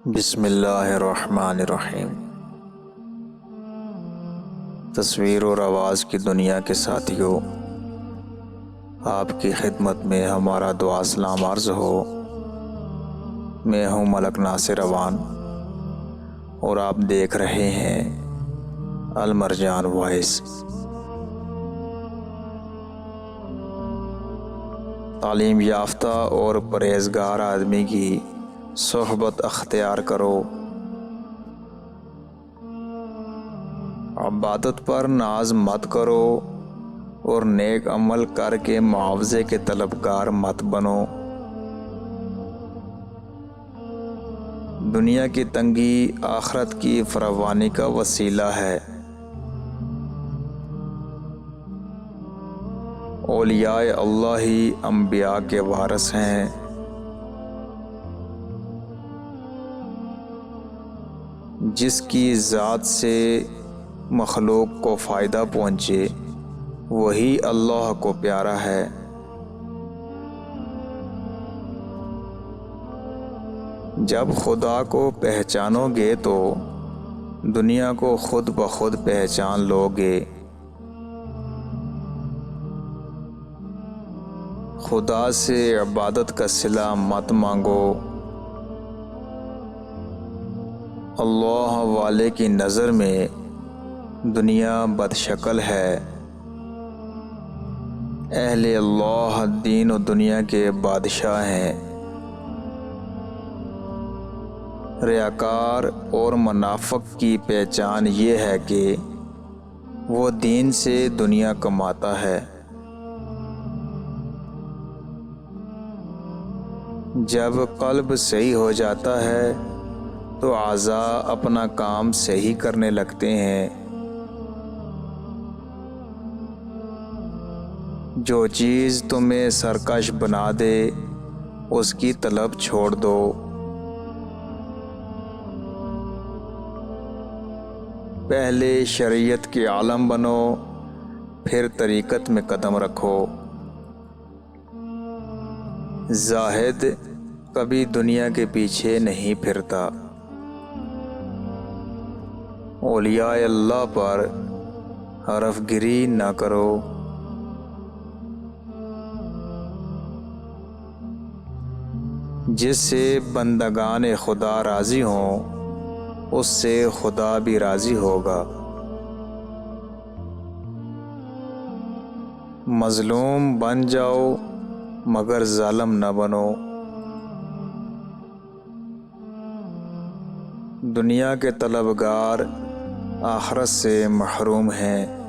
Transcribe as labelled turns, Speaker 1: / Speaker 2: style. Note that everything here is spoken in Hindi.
Speaker 1: बिस्मिल्लाहिर्रहमानिर्रहीम। तस्वीर और आवाज़ की दुनिया के साथियों, आपकी खिदमत में हमारा दुआ सलाम अर्ज़ हो। मैं हूँ मलक नासिर अवान और आप देख रहे हैं अल मरजान वॉइस। तालीम याफ्ता और परहेज़गार आदमी की सोहबत अख्तियार करो। इबादत पर नाज मत करो और नेक अमल करके मुआवजे के तलबगार मत बनो। दुनिया की तंगी आखरत की फरावानी का वसीला है। औलियाए अल्लाह ही अंबिया के वारिस हैं। जिसकी ज़ात से मखलूक को फ़ायदा पहुँचे वही अल्लाह को प्यारा है। जब खुदा को पहचानोगे तो दुनिया को खुद ब खुद पहचान लोगे। खुदा से इबादत का सिला मत मांगो। अल्लाह वाले की नज़र में दुनिया बदशक्ल है। अहले अल्लाह दीन और दुनिया के बादशाह हैं। रियाकार और मुनाफिक की पहचान ये है कि वो दीन से दुनिया कमाता है। जब कल्ब सही हो जाता है तो आज़ा अपना काम सही करने लगते हैं। जो चीज़ तुम्हें सरकश बना दे उसकी तलब छोड़ दो। पहले शरीयत के आलम बनो, फिर तरीक़त में कदम रखो। ज़ाहिद कभी दुनिया के पीछे नहीं फिरता। औलियाए अल्लाह पर हरफगिरी न करो। जिससे बंदगान खुदा राज़ी हों उससे खुदा भी राज़ी होगा। मज़लूम बन जाओ मगर ज़ालिम न बनो। दुनिया के तलबगार आखिरत से महरूम हैं।